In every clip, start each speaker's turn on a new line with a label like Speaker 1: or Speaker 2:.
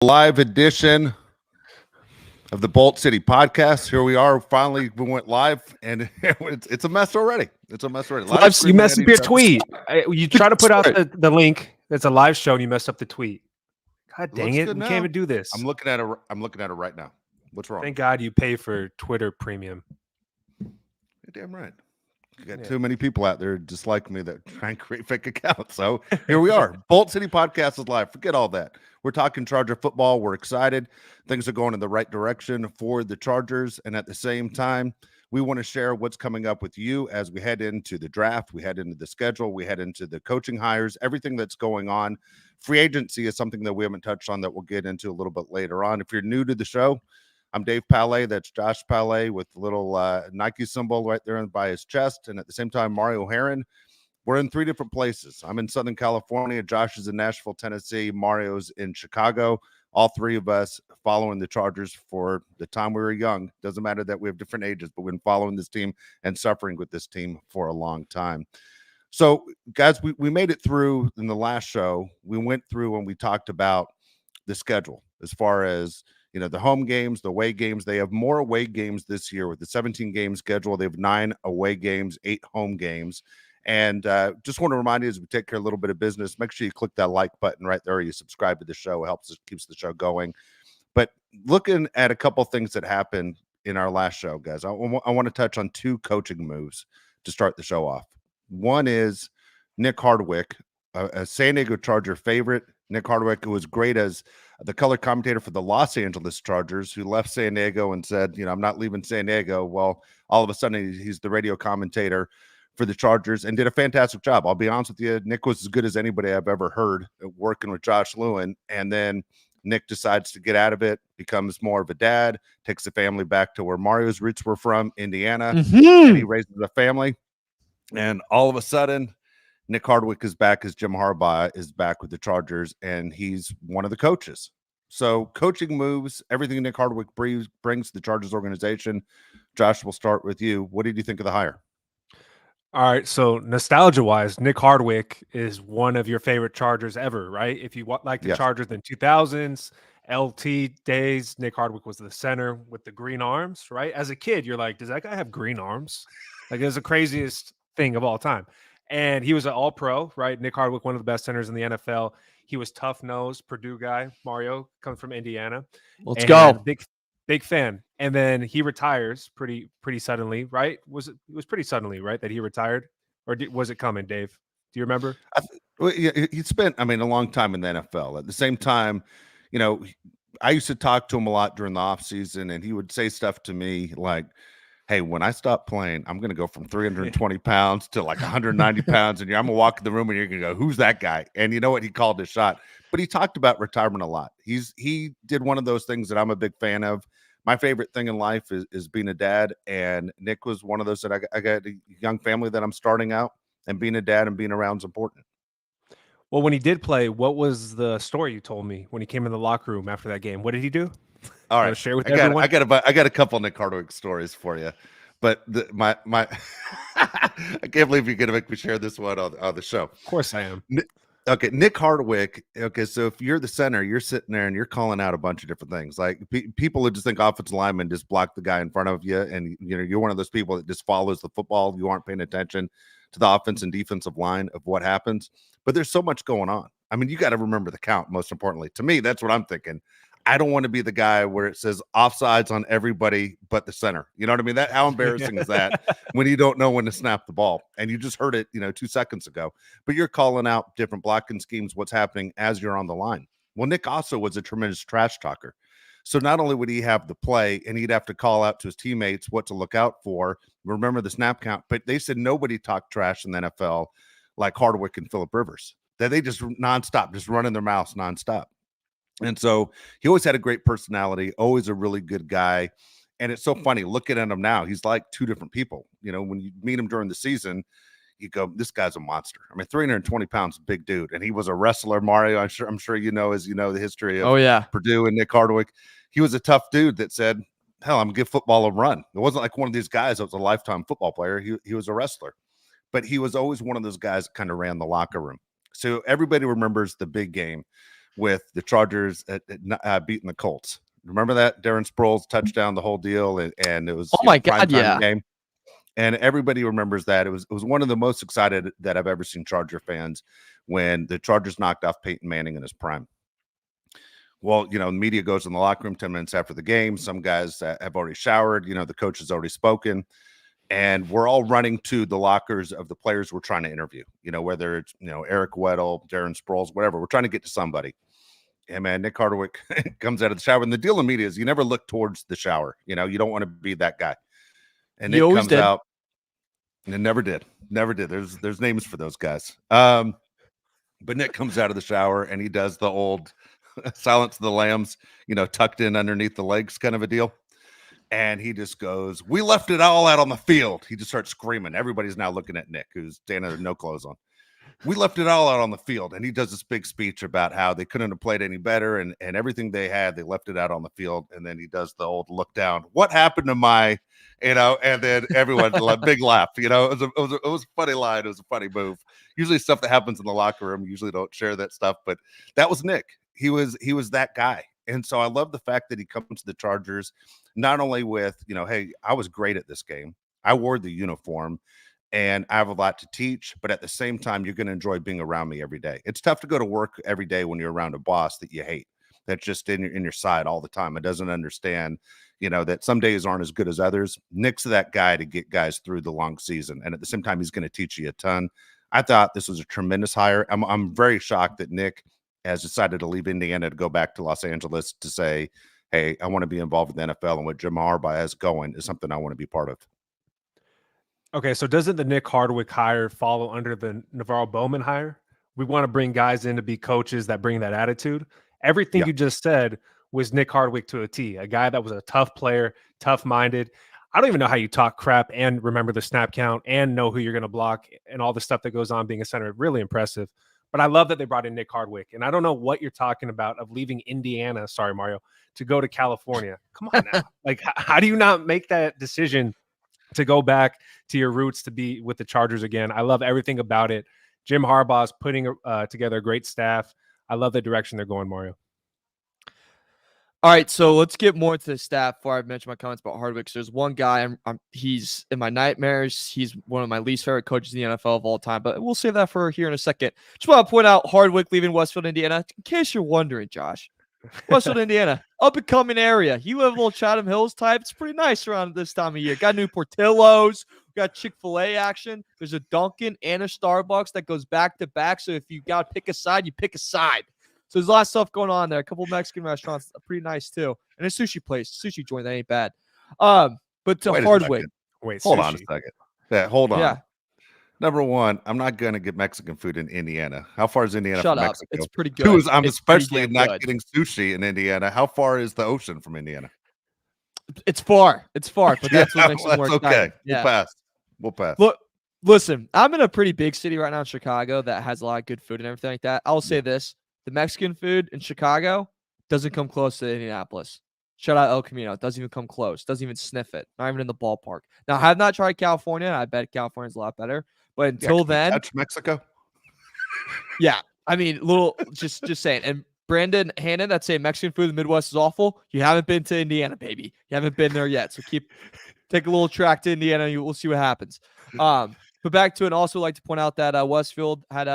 Speaker 1: Live edition of the Bolt City podcast. Here we are. Finally, we went live, and it's a mess already. It's a mess already. A lot of
Speaker 2: You
Speaker 1: screaming
Speaker 2: messed
Speaker 1: at
Speaker 2: up your
Speaker 1: each other.
Speaker 2: tweet. You try to put out the link. It's a live show, and you messed up the tweet. God
Speaker 1: It
Speaker 2: dang
Speaker 1: looks
Speaker 2: it!
Speaker 1: good
Speaker 2: We
Speaker 1: now.
Speaker 2: can't even do this.
Speaker 1: I'm looking at it. I'm looking at it right now. What's wrong?
Speaker 2: Thank God you pay for Twitter Premium.
Speaker 1: You're damn right. You got
Speaker 2: Yeah.
Speaker 1: too many people out there just like me that try and create fake accounts. So here we are. Bolt City podcast is live. Forget all that. We're talking Charger football. We're excited. Things are going in the right direction for the Chargers. And at the same time, we want to share what's coming up with you as we head into the draft. We head into the schedule. We head into the coaching hires, everything that's going on. Free agency is something that we haven't touched on that we'll get into a little bit later on. If you're new to the show, I'm Dave Palais. That's Josh Palais with the little Nike symbol right there by his chest. And at the same time, Mario Heron. We're in three different places. I'm in Southern California. Josh is in Nashville, Tennessee. Mario's in Chicago. All three of us following the Chargers for the time we were young. Doesn't matter that we have different ages, but we've been following this team and suffering with this team for a long time. So, guys, we made it through in the last show. We went through and we talked about the schedule as far as the home games, the away games. They have more away games this year with the 17 game schedule. They have 9 away games, 8 home games. And just want to remind you, as we take care of a little bit of business, make sure you click that like button right there. You subscribe to the show. It helps us, keeps the show going. But looking at a couple things that happened in our last show, guys, I want to touch on 2 coaching moves to start the show off. One is Nick Hardwick, a San Diego Charger favorite. Nick Hardwick, who was great as the color commentator for the Los Angeles Chargers, who left San Diego and said, I'm not leaving San Diego. Well, all of a sudden, he's the radio commentator for the Chargers and did a fantastic job. I'll be honest with you. Nick was as good as anybody I've ever heard working with Josh Lewin. And then Nick decides to get out of it, becomes more of a dad, takes the family back to where Mario's roots were from, Indiana, and he raises a family. And all of a sudden, Nick Hardwick is back as Jim Harbaugh is back with the Chargers, and he's one of the coaches. So coaching moves, everything Nick Hardwick brings to the Chargers organization. Josh, we'll start with you. What did you think of the hire?
Speaker 2: All right, so nostalgia-wise, Nick Hardwick is one of your favorite Chargers ever, right? If you like the Chargers in the 2000s, LT days, Nick Hardwick was the center with the green arms, right? As a kid, you're like, does that guy have green arms? Like, it's the craziest thing of all time. And he was an all-pro, right? Nick Hardwick, one of the best centers in the NFL. He was tough-nosed, Purdue guy. Mario comes from Indiana.
Speaker 3: Let's go.
Speaker 2: Big fan. And then he retires pretty suddenly, right? It was pretty suddenly, right, that he retired? Or was it coming, Dave? Do you remember?
Speaker 1: He spent, a long time in the NFL. At the same time, I used to talk to him a lot during the offseason, and he would say stuff to me like, hey, when I stop playing, I'm going to go from 320 pounds to like 190 pounds, and I'm going to walk in the room, and you're going to go, who's that guy? And you know what? He called his shot. But he talked about retirement a lot. He did one of those things that I'm a big fan of. My favorite thing in life is being a dad, and Nick was one of those that I got a young family that I'm starting out, and being a dad and being around is important.
Speaker 2: Well, when he did play, what was the story you told me when he came in the locker room after that game? What did he do?
Speaker 1: All right,
Speaker 2: share with everyone.
Speaker 1: I got a couple Nick Hardwick stories for you, but my I can't believe you're gonna make me share this one on the show.
Speaker 2: Of course I am.
Speaker 1: Okay, Nick Hardwick. Okay, so if you're the center, you're sitting there and you're calling out a bunch of different things. Like people who just think offensive linemen just block the guy in front of you, and you're one of those people that just follows the football. You aren't paying attention to the offense and defensive line of what happens. But there's so much going on. You got to remember the count. Most importantly, to me, that's what I'm thinking. I don't want to be the guy where it says offsides on everybody but the center. You know what I mean? How embarrassing is that when you don't know when to snap the ball and you just heard it, 2 seconds ago, but you're calling out different blocking schemes, what's happening as you're on the line. Well, Nick also was a tremendous trash talker. So not only would he have the play and he'd have to call out to his teammates what to look out for, remember the snap count, but they said nobody talked trash in the NFL like Hardwick and Phillip Rivers, that they just nonstop, just running their mouths nonstop. And so he always had a great personality, always a really good guy. And it's so funny looking at him now. He's like 2 different people. When you meet him during the season, you go, this guy's a monster. 320 pounds, big dude. And he was a wrestler, Mario. I'm sure the history of Purdue and Nick Hardwick. He was a tough dude that said, hell, I'm going to give football a run. It wasn't like one of these guys that was a lifetime football player. He was a wrestler. But he was always one of those guys that kind of ran the locker room. So everybody remembers the big game. with the Chargers beating the Colts. Remember that Darren Sproles touchdown, the whole deal, and it was
Speaker 3: Oh my
Speaker 1: prime
Speaker 3: God,
Speaker 1: time
Speaker 3: yeah.
Speaker 1: game. And everybody remembers that. It was one of the most excited that I've ever seen Charger fans when the Chargers knocked off Peyton Manning in his prime. Well, the media goes in the locker room 10 minutes after the game. Some guys have already showered. The coach has already spoken. And we're all running to the lockers of the players we're trying to interview, whether it's, Eric Weddle, Darren Sproles, whatever. We're trying to get to somebody. And man, Nick Hardwick comes out of the shower. And the deal in media is you never look towards the shower. You don't want to be that guy. And Nick comes out and never did. There's names for those guys. But Nick comes out of the shower and he does the old Silence of the Lambs, tucked in underneath the legs kind of a deal. And he just goes, "We left it all out on the field." He just starts screaming. Everybody's now looking at Nick, who's standing there, no clothes on. "We left it all out on the field." And he does this big speech about how they couldn't have played any better and everything they had, they left it out on the field. And then he does the old look down. "What happened to my, and then everyone, big laugh. It was a funny line. It was a funny move. Usually stuff that happens in the locker room, usually don't share that stuff. But that was Nick. He was that guy. And so I love the fact that he comes to the Chargers, not only with, hey, I was great at this game. I wore the uniform and I have a lot to teach, but at the same time, you're going to enjoy being around me every day. It's tough to go to work every day when you're around a boss that you hate, that's just in your side all the time. It doesn't understand, that some days aren't as good as others. Nick's that guy to get guys through the long season. And at the same time, he's going to teach you a ton. I thought this was a tremendous hire. I'm very shocked that Nick has decided to leave Indiana to go back to Los Angeles to say, hey, I want to be involved with the NFL, and what Jim Harbaugh has going is something I want to be part of.
Speaker 2: Okay, so doesn't the Nick Hardwick hire follow under the Navarro Bowman hire? We want to bring guys in to be coaches that bring that attitude. Everything you just said was Nick Hardwick to a T, a guy that was a tough player, tough-minded. I don't even know how you talk crap and remember the snap count and know who you're going to block and all the stuff that goes on being a center. Really impressive. But I love that they brought in Nick Hardwick. And I don't know what you're talking about of leaving Indiana, sorry, Mario, to go to California. Come on now. Like, how do you not make that decision to go back to your roots to be with the Chargers again? I love everything about it. Jim Harbaugh is putting together a great staff. I love the direction they're going, Mario.
Speaker 3: All right, so let's get more into the staff before I mention my comments about Hardwick. So there's one guy, he's in my nightmares. He's one of my least favorite coaches in the NFL of all time, but we'll save that for here in a second. Just want to point out Hardwick leaving Westfield, Indiana. In case you're wondering, Josh, Westfield, Indiana, up-and-coming area. You live a little Chatham Hills type. It's pretty nice around this time of year. Got new Portillo's. We got Chick-fil-A action. There's a Dunkin' and a Starbucks that goes back-to-back, so if you got to pick a side, you pick a side. So there's a lot of stuff going on there. A couple of Mexican restaurants, pretty nice too, and a sushi place, sushi joint that ain't bad. But to Hardwick,
Speaker 1: hold on a second. Yeah, hold on.
Speaker 3: Yeah.
Speaker 1: Number one, I'm not going to get Mexican food in Indiana. How far is Indiana from Mexico?
Speaker 3: It's pretty good.
Speaker 1: Two, I'm especially not getting sushi in Indiana. How far is the ocean from Indiana?
Speaker 3: It's far. But that's what makes it more exciting.
Speaker 1: Okay. Yeah. We'll pass.
Speaker 3: Look, listen, I'm in a pretty big city right now in Chicago that has a lot of good food and everything like that. I'll say this. The Mexican food in Chicago doesn't come close to Indianapolis. Shout out El Camino. It doesn't even come close. Doesn't even sniff it. Not even in the ballpark. Now, I have not tried California. I bet California's a lot better. But until then,
Speaker 1: touch Mexico.
Speaker 3: Yeah, I mean, just saying. And Brandon Hannon, that's saying Mexican food in the Midwest is awful. You haven't been to Indiana, baby. You haven't been there yet. So take a little track to Indiana. We'll see what happens. But back to it. Also, like to point out that Westfield had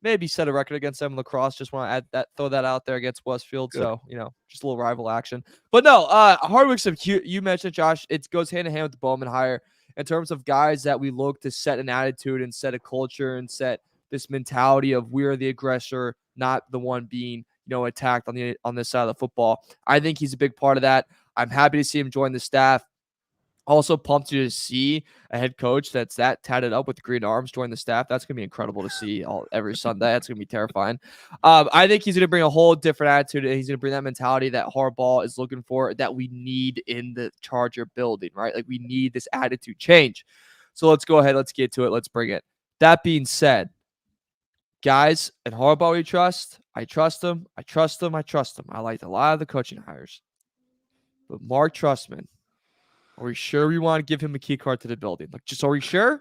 Speaker 3: maybe set a record against them in lacrosse. Just want to add that, throw that out there against Westfield. Good. So, just a little rival action. But no, Hardwick's you mentioned, Josh, it goes hand in hand with the Bowman hire in terms of guys that we look to set an attitude and set a culture and set this mentality of we're the aggressor, not the one being, attacked on this side of the football. I think he's a big part of that. I'm happy to see him join the staff. Also pumped to see a head coach that's that tatted up with green arms join the staff. That's going to be incredible to see every Sunday. That's going to be terrifying. I think he's going to bring a whole different attitude. And he's going to bring that mentality that Harbaugh is looking for, that we need in the Charger building, right? Like we need this attitude change. So let's go ahead. Let's get to it. Let's bring it. That being said, guys, and Harbaugh we trust. I trust him. I liked a lot of the coaching hires. But Mark Trustman, are we sure we want to give him a key card to the building? Are we sure?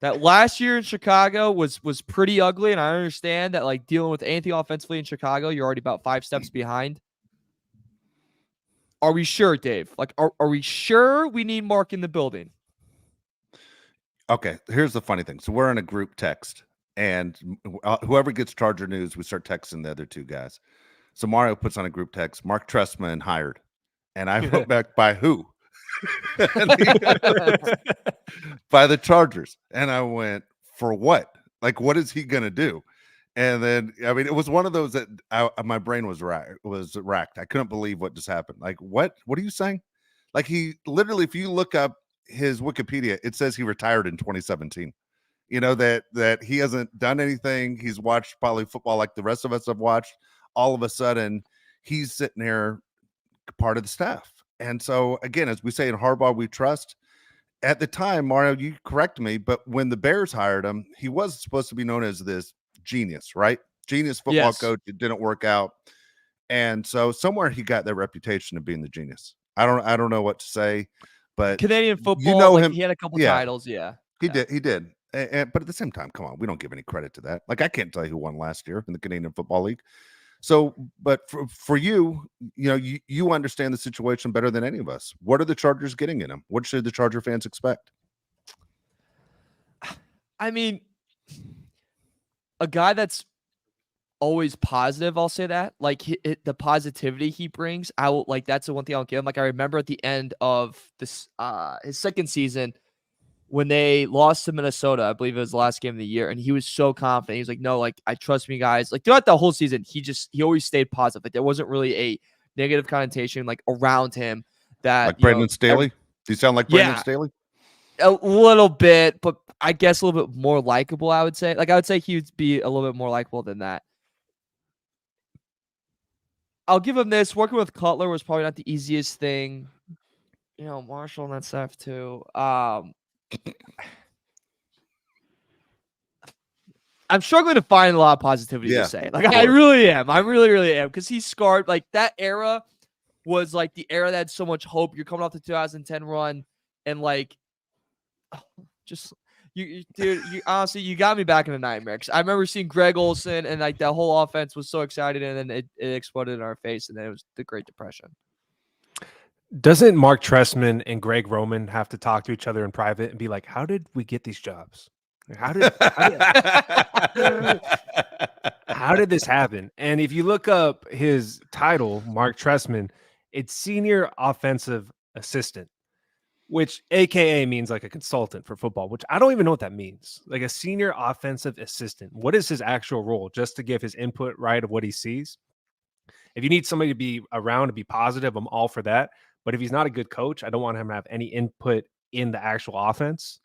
Speaker 3: That last year in Chicago was pretty ugly, and I understand that like dealing with anything offensively in Chicago, you're already about 5 steps behind. Are we sure, Dave? Like, are we sure we need Mark in the building?
Speaker 1: Okay, here's the funny thing. So we're in a group text, and whoever gets Charger news, we start texting the other two guys. So Mario puts on a group text, Mark Trestman hired. And I wrote back, by who? By the Chargers. And I went, for what? Like, what is he going to do? And then, I mean, it was one of those that my brain was racked. I couldn't believe what just happened. Like, what are you saying? Like, he literally, if you look up his Wikipedia, it says he retired in 2017. You know, that he hasn't done anything. He's watched probably football like the rest of us have watched. All of a sudden, he's sitting there part of the staff. And so, again, as we say in Harbaugh, we trust. At the time, Mario, you correct me, but when the Bears hired him, he was supposed to be known as this genius, right? Genius football coach. It didn't work out. And so somewhere he got that reputation of being the genius. I don't know what to say, but
Speaker 3: Canadian football,
Speaker 1: you know, him.
Speaker 3: He had a couple titles. Yeah.
Speaker 1: He did. But at the same time, come on, we don't give any credit to that. Like, I can't tell you who won last year in the Canadian Football League. So, but for you, you understand the situation better than any of us. What are the Chargers getting in him? What should the Charger fans expect?
Speaker 3: I mean, a guy that's always positive, I'll say that. Like, the positivity he brings, that's the one thing I'll give him. Like, I remember at the end of this, his second season, when they lost to Minnesota, I believe it was the last game of the year, and he was so confident. He was like, no, like, I trust me, guys. Like, throughout the whole season, he always stayed positive. Like, there wasn't really a negative connotation, like, around him that,
Speaker 1: like Brandon Staley? Do you sound like Brandon Staley?
Speaker 3: A little bit, but I guess a little bit more likable, I would say. Like, I would say he would be a little bit more likable than that. I'll give him this. Working with Cutler was probably not the easiest thing. Marshall and that stuff, too. I'm struggling to find a lot of positivity to say. Like, I really am. I really, really am. Because he's scarred. Like, that era was like the era that had so much hope. You're coming off the 2010 run, and like, just dude, honestly, you got me back in the nightmare. I remember seeing Greg Olsen, and like that whole offense was so excited, and then it exploded in our face, and then it was the Great Depression.
Speaker 2: Doesn't Mark Trestman and Greg Roman have to talk to each other in private and be like, how did we get these jobs? How did this happen? And if you look up his title, Mark Trestman, it's senior offensive assistant, which AKA means like a consultant for football, which I don't even know what that means. Like a senior offensive assistant. What is his actual role? Just to give his input, right, of what he sees. If you need somebody to be around to be positive, I'm all for that. But if he's not a good coach, I don't want him to have any input in the actual offense.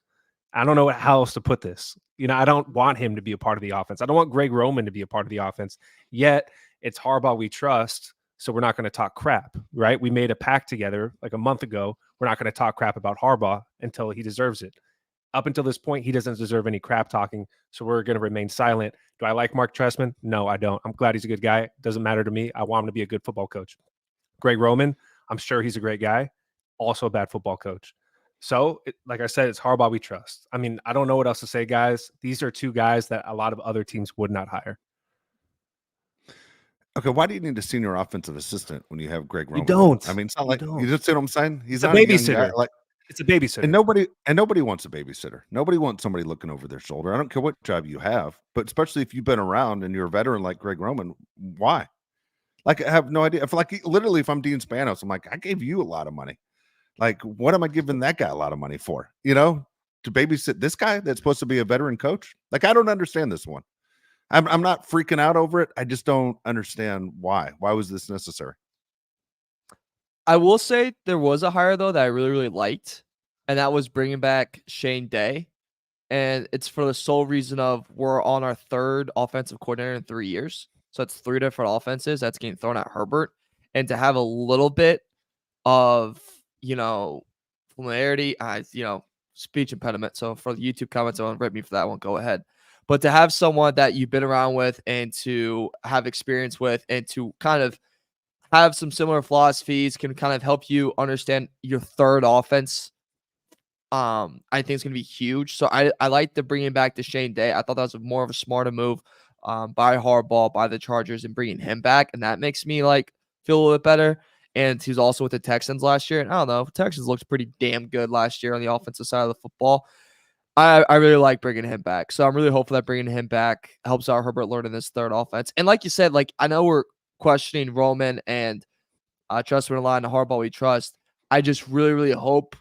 Speaker 2: I don't know how else to put this. I don't want him to be a part of the offense. I don't want Greg Roman to be a part of the offense. Yet it's Harbaugh we trust, so we're not going to talk crap, right? We made a pact together like a month ago. We're not going to talk crap about Harbaugh until he deserves it. Up until this point, he doesn't deserve any crap talking, so we're going to remain silent. Do I like Mark Trestman? No, I don't. I'm glad he's a good guy. Doesn't matter to me. I want him to be a good football coach. Greg Roman, I'm sure he's a great guy, also a bad football coach. So, like I said, it's Harbaugh we trust. I mean, I don't know what else to say, guys. These are two guys that a lot of other teams would not hire.
Speaker 1: Okay, why do you need a senior offensive assistant when you have Greg Roman?
Speaker 2: You don't.
Speaker 1: I mean, it's not like you just see what I'm saying. He's
Speaker 2: not a babysitter. It's a babysitter,
Speaker 1: and nobody wants a babysitter. Nobody wants somebody looking over their shoulder. I don't care what job you have, but especially if you've been around and you're a veteran like Greg Roman, why? Like, I have no idea. If I'm Dean Spanos, I'm like, I gave you a lot of money. Like, what am I giving that guy a lot of money for? To babysit this guy that's supposed to be a veteran coach? Like, I don't understand this one. I'm not freaking out over it. I just don't understand why. Why was this necessary?
Speaker 3: I will say there was a hire, though, that I really, really liked, and that was bringing back Shane Day. And it's for the sole reason of we're on our third offensive coordinator in 3 years. So it's 3 different offenses that's getting thrown at Herbert. And to have a little bit of, familiarity, speech impediment. So for the YouTube comments, don't rip me for that one. Go ahead. But to have someone that you've been around with and to have experience with and to kind of have some similar philosophies can kind of help you understand your third offense I think it's going to be huge. So I like the bringing back Deshane Day. I thought that was more of a smarter move by Harbaugh, by the Chargers, and bringing him back. And that makes me feel a little bit better. And he was also with the Texans last year. And I don't know, Texans looked pretty damn good last year on the offensive side of the football. I really like bringing him back. So I'm really hopeful that bringing him back helps out Herbert learn in this third offense. And like you said, I know we're questioning Roman and trust in a line to Harbaugh we trust. I just really, really hope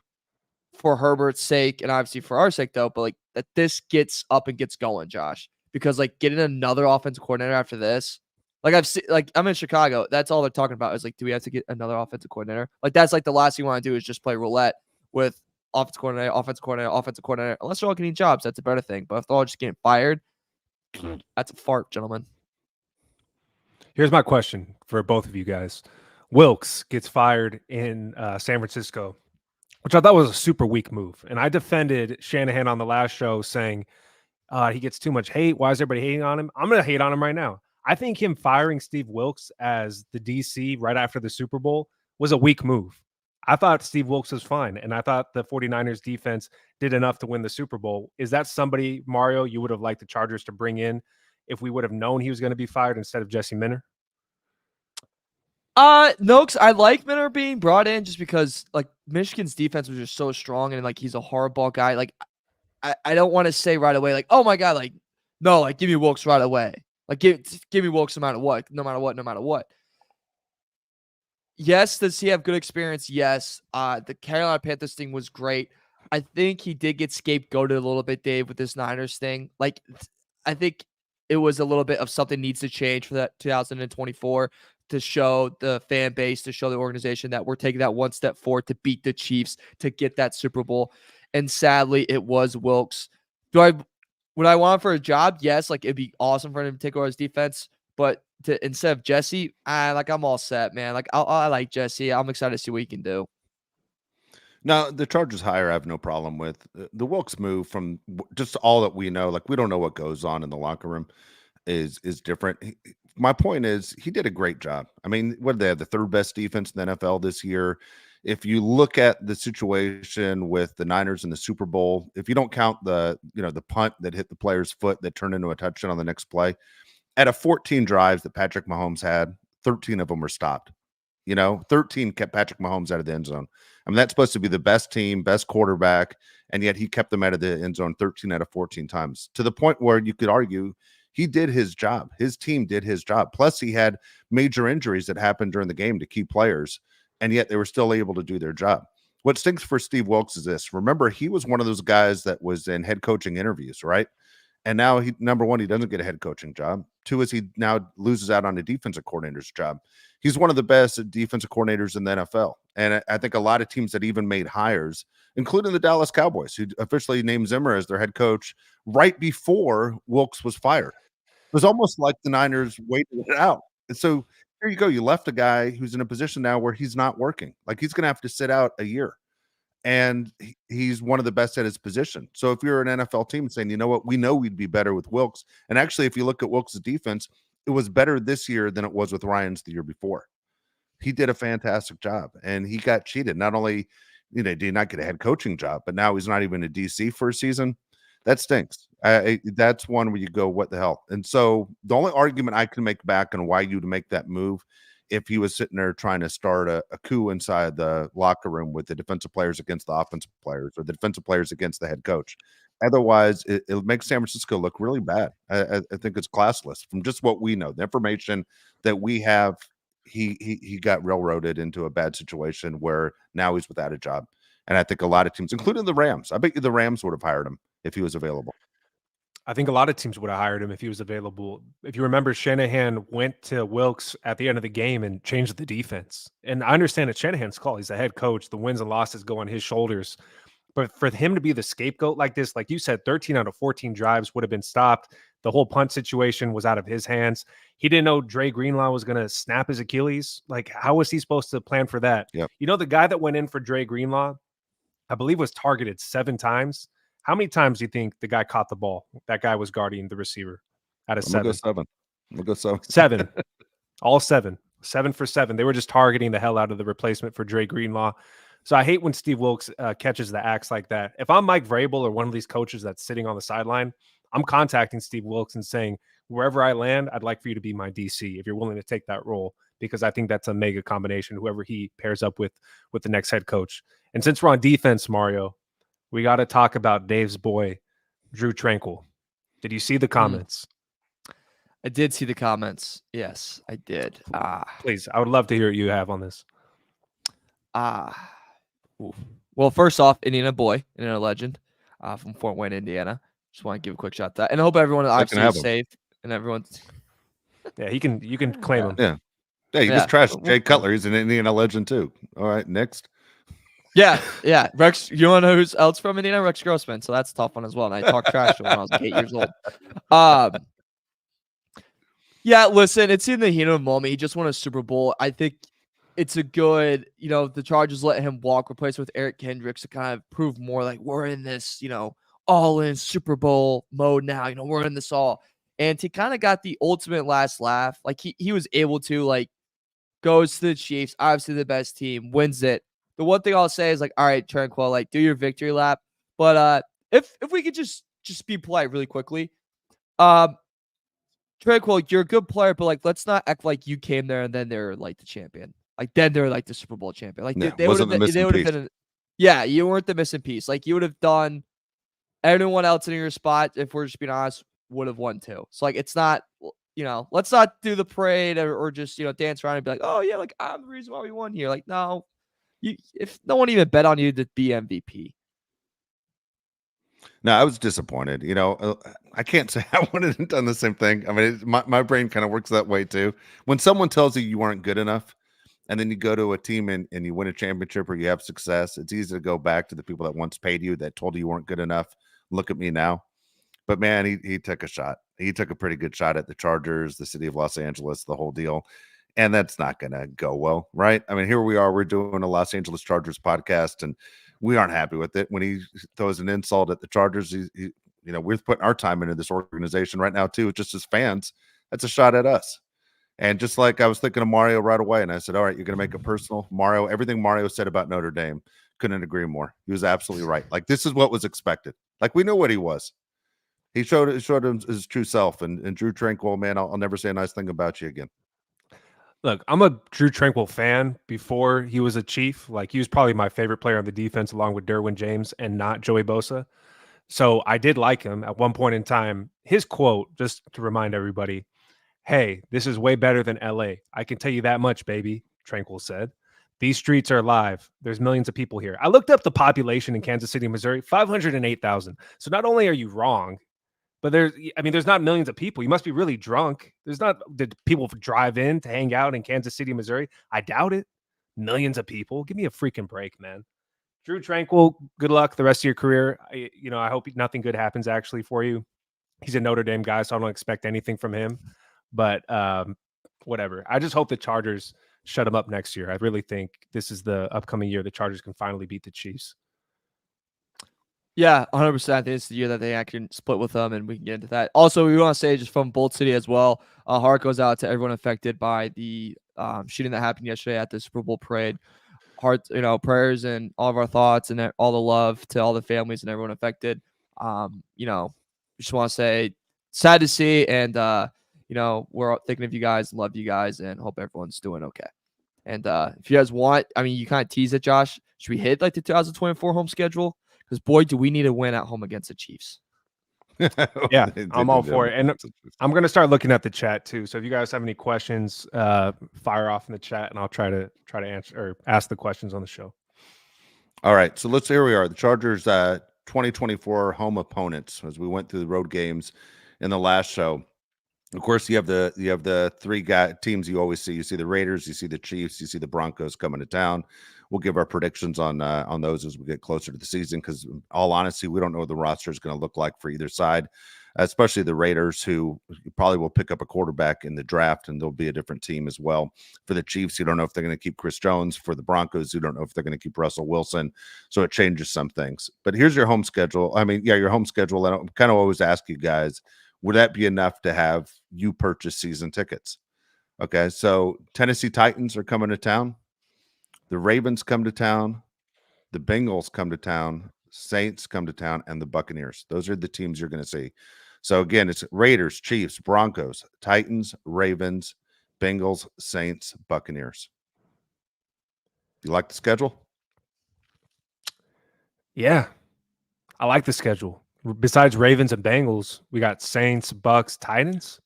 Speaker 3: for Herbert's sake and obviously for our sake though, but that this gets up and gets going, Josh. Because getting another offensive coordinator after this, I've seen, I'm in Chicago. That's all they're talking about is do we have to get another offensive coordinator? That's the last thing you want to do is just play roulette with offensive coordinator, offensive coordinator, offensive coordinator. Unless they're all getting jobs, that's a better thing. But if they're all just getting fired, that's a fart, gentlemen.
Speaker 2: Here's my question for both of you guys. Wilks gets fired in San Francisco, which I thought was a super weak move. And I defended Shanahan on the last show saying he gets too much hate. Why is everybody hating on him? I'm going to hate on him right now. I think him firing Steve Wilks as the DC right after the Super Bowl was a weak move. I thought Steve Wilks was fine, and I thought the 49ers defense did enough to win the Super Bowl. Is that somebody, Mario, you would have liked the Chargers to bring in if we would have known he was going to be fired instead of Jesse Minter?
Speaker 3: No, because I like Minter being brought in just because Michigan's defense was just so strong and he's a Harbaugh guy. I don't want to say right away oh my god, no, give me Wilks right away. Give me Wilks no matter what. Yes, does he have good experience? Yes. The Carolina Panthers thing was great. I think he did get scapegoated a little bit, Dave, with this Niners thing. I think it was a little bit of something needs to change for that 2024 to show the fan base, to show the organization that we're taking that one step forward to beat the Chiefs, to get that Super Bowl. And sadly, it was Wilks. Would I want him for a job? Yes. It'd be awesome for him to take over his defense. But instead of Jesse, I'm all set, man. I like Jesse. I'm excited to see what he can do.
Speaker 1: Now, the Chargers hire I have no problem with. The Wilks move, from just all that we know, we don't know what goes on in the locker room, is different. My point is, he did a great job. I mean, what did they have? The third best defense in the NFL this year. If you look at the situation with the Niners in the Super Bowl, if you don't count the punt that hit the player's foot that turned into a touchdown on the next play, out of 14 drives that Patrick Mahomes had, 13 of them were stopped. 13 kept Patrick Mahomes out of the end zone. I mean, that's supposed to be the best team, best quarterback, and yet he kept them out of the end zone 13 out of 14 times, to the point where you could argue he did his job. His team did his job. Plus, he had major injuries that happened during the game to key players, and yet they were still able to do their job. What stinks for Steve Wilks is this. Remember, he was one of those guys that was in head coaching interviews, right? And now number one, he doesn't get a head coaching job. Two is he now loses out on a defensive coordinator's job. He's one of the best defensive coordinators in the NFL. And I think a lot of teams that even made hires, including the Dallas Cowboys, who officially named Zimmer as their head coach right before Wilks was fired. It was almost like the Niners waited it out. And so here you go. You left a guy who's in a position now where he's not working. He's going to have to sit out a year. And he's one of the best at his position. So if you're an NFL team saying, you know what, we know we'd be better with Wilks. And actually, if you look at Wilks' defense, it was better this year than it was with Ryan's the year before. He did a fantastic job, and he got cheated. Not only did he not get a head coaching job, but now he's not even a DC for a season. That stinks. That's one where you go, what the hell? And so the only argument I can make back on why you'd make that move, if he was sitting there trying to start a coup inside the locker room with the defensive players against the offensive players, or the defensive players against the head coach. Otherwise, it makes San Francisco look really bad. I think it's classless from just what we know. The information that we have, he got railroaded into a bad situation where now he's without a job. And I think a lot of teams, including the Rams, I bet you the Rams would have hired him if he was available.
Speaker 2: I think a lot of teams would have hired him if he was available. If you remember, Shanahan went to Wilks at the end of the game and changed the defense. And I understand it's Shanahan's call. He's the head coach. The wins and losses go on his shoulders. But for him to be the scapegoat like this, like you said, 13 out of 14 drives would have been stopped. The whole punt situation was out of his hands. He didn't know Dre Greenlaw was going to snap his Achilles. How was he supposed to plan for that?
Speaker 1: Yep.
Speaker 2: The guy that went in for Dre Greenlaw, I believe, was targeted 7 times. How many times do you think the guy caught the ball? That guy was guarding the receiver out of 7.
Speaker 1: I'm going to go 7.
Speaker 2: 7. All 7. 7 for 7. They were just targeting the hell out of the replacement for Dre Greenlaw. So I hate when Steve Wilks catches the axe like that. If I'm Mike Vrabel or one of these coaches that's sitting on the sideline, I'm contacting Steve Wilks and saying, wherever I land, I'd like for you to be my DC if you're willing to take that role, because I think that's a mega combination, whoever he pairs up with the next head coach. And since we're on defense, Mario, we got to talk about Dave's boy, Drew Tranquil. Did you see the comments?
Speaker 3: I did see the comments. Yes, I did.
Speaker 2: Please, I would love to hear what you have on this.
Speaker 3: Well, first off, Indiana boy, Indiana legend from Fort Wayne, Indiana. Just want to give a quick shout out to that. And I hope everyone obviously is safe and everyone's.
Speaker 2: Yeah, you can claim him.
Speaker 1: Yeah. Yeah, you just trashed Jay Cutler. He's an Indiana legend too. All right, next.
Speaker 3: Yeah. Rex, you want to know who's else from Indiana? Rex Grossman. So that's a tough one as well. And I talked trash to him when I was like 8 years old. Yeah, listen, it's in the heat of the moment. He just won a Super Bowl. I think it's a good, the Chargers let him walk, replace with Eric Kendricks to kind of prove more like we're in this, all in Super Bowl mode now. We're in this all. And he kind of got the ultimate last laugh. Like he was able to goes to the Chiefs, obviously the best team, wins it. The one thing I'll say is all right, Tranquil, do your victory lap. But if we could just be polite really quickly. Tranquil, you're a good player, but let's not act like you came there and then they're the champion. Then they're the Super Bowl champion. They would have been. Yeah, you weren't the missing piece. You would have done. Everyone else in your spot, if we're just being honest, would have won too. So it's not. Let's not do the parade or just dance around and be like, oh yeah, I'm the reason why we won here. No, if no one even bet on you to be MVP.
Speaker 1: No, I was disappointed. I can't say I wouldn't have done the same thing. I mean, my brain kind of works that way too. When someone tells you aren't good enough, and then you go to a team and you win a championship or you have success, it's easy to go back to the people that once paid you, that told you weren't good enough. Look at me now. But man, he took a shot. He took a pretty good shot at the Chargers, the city of Los Angeles, the whole deal. And that's not going to go well, right? I mean, here we are. We're doing a Los Angeles Chargers podcast, and we aren't happy with it. When he throws an insult at the Chargers, we're putting our time into this organization right now too, just as fans. That's a shot at us. And just like I was thinking of Mario right away, and I said, all right, you're going to make it personal. Mario, everything Mario said about Notre Dame, couldn't agree more. He was absolutely right. This is what was expected. We knew what he was. He showed him his true self. And Drew Tranquil, man, I'll never say a nice thing about you again.
Speaker 2: Look, I'm a Drew Tranquil fan before he was a Chief. He was probably my favorite player on the defense along with Derwin James and not Joey Bosa. So I did like him at one point in time. His quote, just to remind everybody, hey, this is way better than LA. I can tell you that much, baby, Tranquil said. These streets are alive. There's millions of people here. I looked up the population in Kansas City, Missouri, 508,000. So not only are you wrong, but there's not millions of people. You must be really drunk. Did people drive in to hang out in Kansas City, Missouri? I doubt it. Millions of people. Give me a freaking break, man. Drew Tranquil, good luck the rest of your career. I hope nothing good happens actually for you. He's a Notre Dame guy, so I don't expect anything from him. But whatever. I just hope the Chargers shut him up next year. I really think this is the upcoming year the Chargers can finally beat the Chiefs.
Speaker 3: Yeah, 100%. I think it's the year that they actually split with them, and we can get into that. Also, we want to say just from Bolt City as well, heart goes out to everyone affected by the shooting that happened yesterday at the Super Bowl parade. Heart, prayers and all of our thoughts and all the love to all the families and everyone affected. Just want to say sad to see, and we're thinking of you guys, love you guys, and hope everyone's doing okay. And if you guys want, you kind of tease it, Josh. Should we hit the 2024 home schedule? Because boy, do we need a win at home against the Chiefs.
Speaker 2: Yeah, I'm all for it. And I'm going to start looking at the chat too. So if you guys have any questions, fire off in the chat and I'll try to answer or ask the questions on the show.
Speaker 1: All right. So here we are. The Chargers 2024 home opponents as we went through the road games in the last show. Of course, you have the three teams you always see. You see the Raiders, you see the Chiefs, you see the Broncos coming to town. We'll give our predictions on those as we get closer to the season because, in all honesty, we don't know what the roster is going to look like for either side, especially the Raiders, who probably will pick up a quarterback in the draft, and there'll be a different team as well. For the Chiefs, you don't know if they're going to keep Chris Jones. For the Broncos, you don't know if they're going to keep Russell Wilson. So it changes some things. But here's your home schedule. Your home schedule. And I kind of always ask you guys, would that be enough to have you purchase season tickets? Okay, so Tennessee Titans are coming to town. The Ravens come to town. the Bengals come to town, Saints come to town, and the Buccaneers. Those are the teams you're going to see. So again, it's Raiders, Chiefs, Broncos, Titans, Ravens, Bengals, Saints, Buccaneers. You like the schedule?
Speaker 2: Yeah, I like the schedule. Besides Ravens and Bengals, we got Saints, Bucks, Titans.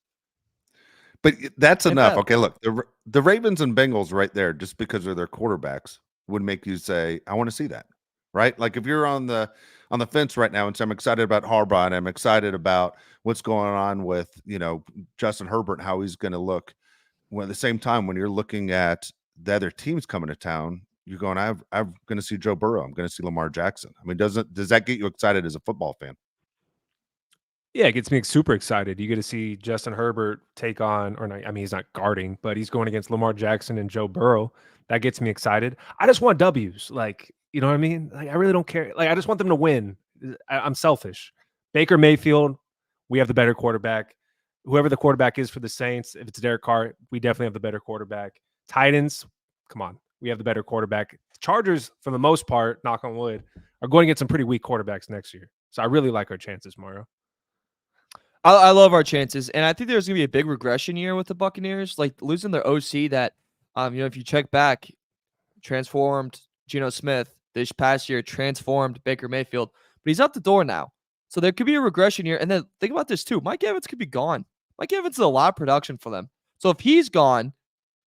Speaker 1: But that's
Speaker 3: Ain't
Speaker 1: enough.
Speaker 3: bad.
Speaker 1: Okay, look, the Ravens and Bengals right there, just because of their quarterbacks, would make you say, I want to see that. Right? Like if you're on the fence right now and say, I'm excited about Harbaugh and I'm excited about what's going on with, Justin Herbert and how he's going to look. When at the same time, when you're looking at the other teams coming to town, you're going, I'm going to see Joe Burrow. I'm going to see Lamar Jackson. I mean, does that get you excited as a football fan?
Speaker 2: Yeah, it gets me super excited. You get to see Justin Herbert take on, or not, I mean, he's not guarding, but he's going against Lamar Jackson and Joe Burrow. That gets me excited. I just want W's. Like, you know what I mean? Like, I really don't care. Like, I just want them to win. I'm selfish. Baker Mayfield, we have the better quarterback. Whoever the quarterback is for the Saints, if it's Derek Carr, we definitely have the better quarterback. Titans, come on, we have the better quarterback. Chargers, for the most part, knock on wood, are going to get some pretty weak quarterbacks next year. So I really like our chances, Mario.
Speaker 3: I love our chances, and I think there's gonna be a big regression year with the Buccaneers, like losing their OC. That, if you check back, transformed Geno Smith this past year, transformed Baker Mayfield, but he's out the door now. So there could be a regression year. And then think about this too: Mike Evans could be gone. Mike Evans is a lot of production for them. So if he's gone,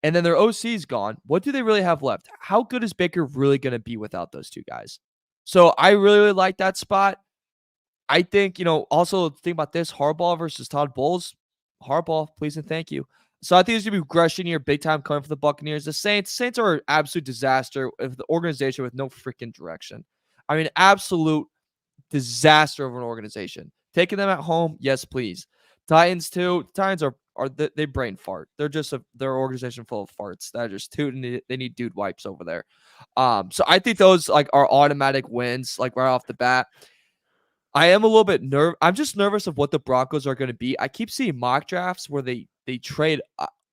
Speaker 3: and then their OC's gone, what do they really have left? How good is Baker really gonna be without those two guys? So I really, really like that spot. I think, also think about this: Harbaugh versus Todd Bowles. Harbaugh, please and thank you. So I think there's going to be regression here, big time coming for the Buccaneers. The Saints are an absolute disaster of the organization with no freaking direction. I mean, absolute disaster of an organization. Taking them at home, yes, please. Titans too. Titans they brain fart. They're just their organization full of farts. They're just tooting. They need dude wipes over there. So I think those are automatic wins, like right off the bat. I am a little bit I'm just nervous of what the Broncos are going to be. I keep seeing mock drafts where they trade.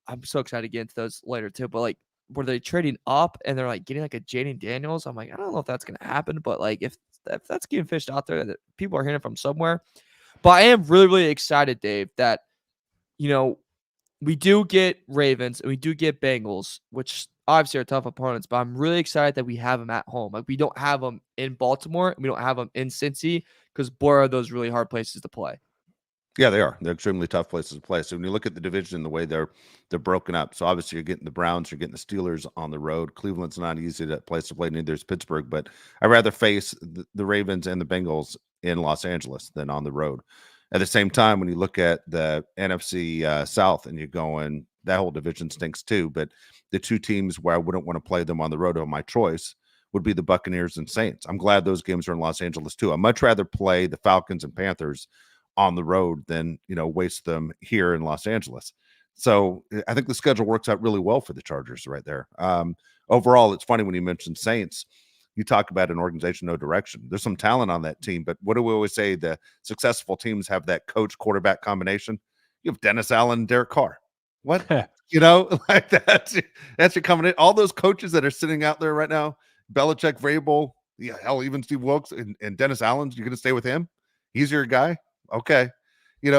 Speaker 3: I'm so excited to get into those later too, but like where they're trading up and they're like getting like a Jaden Daniels. I'm like, I don't know if that's going to happen, but like if that's getting fished out there, that people are hearing from somewhere. But I am really, really excited, Dave, that we do get Ravens and we do get Bengals, which obviously are tough opponents, but I'm really excited that we have them at home. Like we don't have them in Baltimore and we don't have them in Cincy, because boy, are those really hard places to play.
Speaker 1: Yeah, they are. They're extremely tough places to play. So when you look at the division, the way they're broken up, so obviously you're getting the Browns, you're getting the Steelers on the road. Cleveland's not easy to place to play. Neither is Pittsburgh, but I'd rather face the Ravens and the Bengals in Los Angeles than on the road. At the same time, when you look at the NFC South and you're going, that whole division stinks too. But the two teams where I wouldn't want to play them on the road of my choice would be the Buccaneers and Saints. I'm glad those games are in Los Angeles too. I'd much rather play the Falcons and Panthers on the road than waste them here in Los Angeles. So I think the schedule works out really well for the Chargers right there. Overall, it's funny when you mention Saints, you talk about an organization, no direction. There's some talent on that team, but what do we always say? The successful teams have that coach quarterback combination. You have Dennis Allen and Derek Carr. What? Like that's your combination. All those coaches that are sitting out there right now, Belichick, Vrabel, yeah, hell, even Steve Wilkes and Dennis Allen, you're going to stay with him? He's your guy? Okay.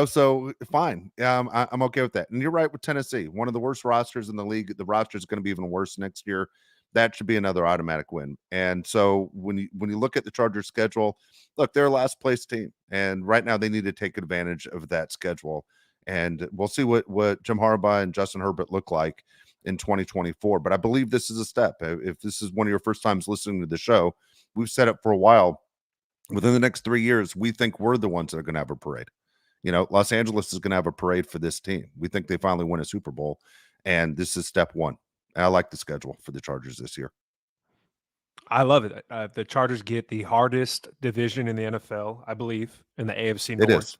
Speaker 1: So fine. I'm okay with that. And you're right with Tennessee, one of the worst rosters in the league. The roster is going to be even worse next year. That should be another automatic win. And so when you look at the Chargers schedule, look, they're a last place team. And right now they need to take advantage of that schedule. And we'll see what Jim Harbaugh and Justin Herbert look like in 2024. But I believe this is a step. If this is one of your first times listening to the show, we've set up for a while. Within the next 3 years, we think we're the ones that are going to have a parade. Los Angeles is going to have a parade for this team. We think they finally win a Super Bowl, and this is step one. And I like the schedule for the Chargers this year.
Speaker 2: I love it. The Chargers get the hardest division in the NFL, I believe, in the AFC North.
Speaker 1: It is.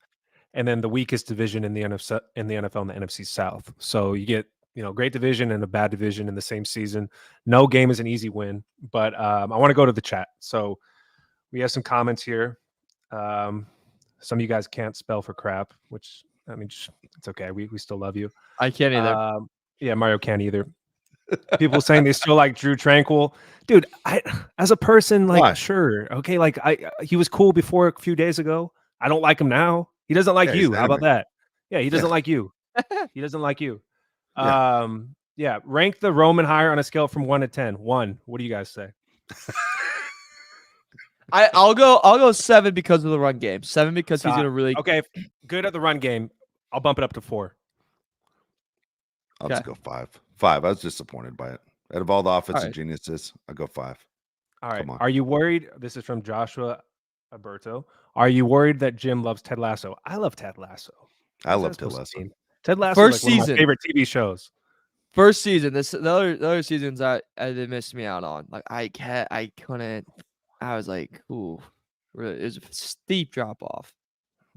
Speaker 2: And then the weakest division in the NFL and the NFC South. So you get, great division and a bad division in the same season. No game is an easy win, but I want to go to the chat. So we have some comments here. Some of you guys can't spell for crap, which, I mean, it's okay. We still love you.
Speaker 3: I can't either.
Speaker 2: Yeah, Mario can't either. People saying they still like Drew Tranquil. Dude, as a person, like,
Speaker 1: Why?
Speaker 2: sure. Okay. Like he was cool before a few days ago. I don't like him now. He doesn't like
Speaker 1: Yeah, he's
Speaker 2: you.
Speaker 1: an
Speaker 2: How about
Speaker 1: enemy.
Speaker 2: that? Yeah, he doesn't
Speaker 1: Yeah.
Speaker 2: like you. He doesn't like you.
Speaker 1: Yeah.
Speaker 2: Yeah. Rank the Roman higher on a scale from 1 to 10. 1. What do you guys say?
Speaker 3: I'll go 7 because of the run game. 7 because he's gonna really
Speaker 2: Okay. Good at the run game. I'll bump it up to 4.
Speaker 1: I'll just go 5. 5. I was disappointed by it. Out of all the offensive
Speaker 3: right.
Speaker 1: geniuses, I go 5.
Speaker 2: All right.
Speaker 1: Come on.
Speaker 2: Are you worried? This is from Joshua Alberto. Are you worried that Jim loves Ted Lasso? I love Ted Lasso.
Speaker 1: I
Speaker 2: What's that
Speaker 1: love Ted
Speaker 2: supposed to
Speaker 1: Lasso.
Speaker 2: mean? Ted Lasso
Speaker 3: First
Speaker 2: is like one of
Speaker 3: season.
Speaker 2: my favorite TV shows.
Speaker 3: First season. The other seasons they missed me out on. Like I couldn't. I was like, ooh, really, it was a steep drop off.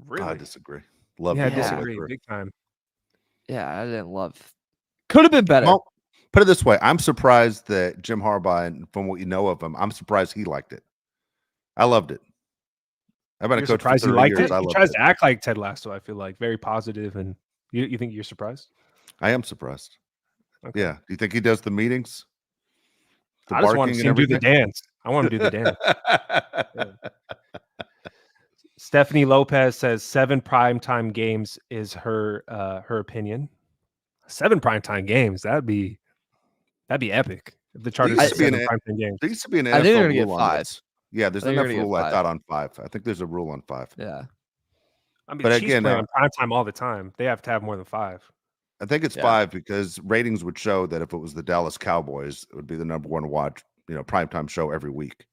Speaker 2: Really?
Speaker 1: I disagree. Love
Speaker 2: Yeah, I
Speaker 1: it all the way
Speaker 2: disagree
Speaker 1: through.
Speaker 2: big time.
Speaker 3: Yeah, I didn't love. Could have been better.
Speaker 1: Well, put it this way. I'm surprised that Jim Harbaugh, and from what you know of him, I'm surprised he liked it. I loved it. I've been
Speaker 2: You're
Speaker 1: a coach for
Speaker 2: surprised you
Speaker 1: 30
Speaker 2: liked
Speaker 1: years.
Speaker 2: it?
Speaker 1: I
Speaker 2: He
Speaker 1: loved
Speaker 2: tries
Speaker 1: it.
Speaker 2: to act like Ted Lasso, I feel like. Very positive, and you think you're surprised?
Speaker 1: I am surprised.
Speaker 2: Okay.
Speaker 1: Yeah. Do you think he does the meetings? The
Speaker 2: I just want to
Speaker 1: barking
Speaker 2: see
Speaker 1: and
Speaker 2: him do the
Speaker 1: everything?
Speaker 2: dance. I want him to do the dance. Yeah. Stephanie Lopez says 7 primetime games is her opinion. 7 primetime games. That'd be epic. If the Chargers
Speaker 1: used
Speaker 2: had
Speaker 1: to be
Speaker 2: 7
Speaker 1: an-
Speaker 2: primetime games.
Speaker 1: There used to be an
Speaker 3: I think they're
Speaker 1: NFL
Speaker 3: gonna get
Speaker 1: rule on
Speaker 3: 5.
Speaker 1: this. Yeah, there's
Speaker 3: I think they're
Speaker 1: enough
Speaker 3: gonna get
Speaker 1: rule, I
Speaker 3: 5.
Speaker 1: thought, on 5. I think there's a rule on 5.
Speaker 3: Yeah.
Speaker 2: I mean,
Speaker 1: But
Speaker 2: the Chiefs
Speaker 1: again,
Speaker 2: play on primetime all the time. They have to have more than 5.
Speaker 1: I think it's
Speaker 3: Yeah.
Speaker 1: 5 because ratings would show that if it was the Dallas Cowboys, it would be the number one watch, primetime show every week.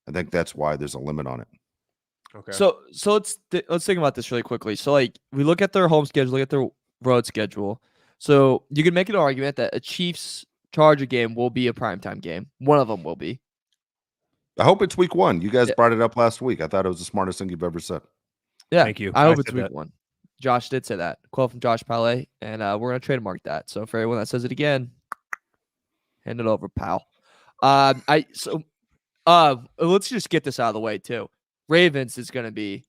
Speaker 1: I think that's why there's a limit on it.
Speaker 2: Okay.
Speaker 3: So let's think about this really quickly. So like we look at their home schedule, look at their road schedule. So you can make an argument that a Chiefs Charger game will be a primetime game. One of them will be.
Speaker 1: I hope it's week 1. You guys
Speaker 3: Yeah.
Speaker 1: brought it up last week. I thought it was the smartest thing you've ever said.
Speaker 3: Yeah.
Speaker 2: Thank you.
Speaker 3: I hope
Speaker 2: I
Speaker 3: it's
Speaker 2: said
Speaker 3: week
Speaker 2: that.
Speaker 3: 1. Josh did say that. Quote from Josh Palais, and we're gonna trademark that. So for everyone that says it again, hand it over, pal. Let's just get this out of the way too. Ravens is gonna be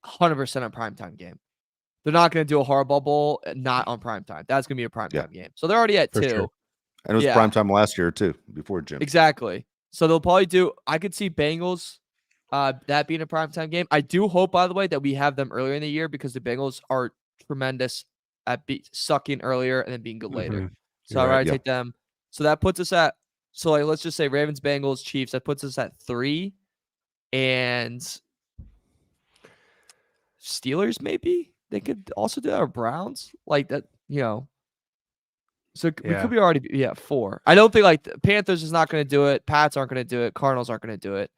Speaker 3: 100% a primetime game. They're not going to do a Harbaugh Bowl not on primetime. That's going to be a primetime game. So they're already at
Speaker 1: For
Speaker 3: 2.
Speaker 1: sure. And it was primetime last year too, before Jim.
Speaker 3: Exactly. So they'll probably do. I could see Bengals that being a primetime game. I do hope, by the way, that we have them earlier in the year because the Bengals are tremendous at sucking earlier and then being good later. So I'd rather take them. So that puts us at. So like, let's just say Ravens, Bengals, Chiefs. That puts us at 3, and Steelers maybe. They could also do our Browns like that, So we could be already 4. I don't think like the Panthers is not going to do it. Pats aren't going to do it. Cardinals aren't going to do it.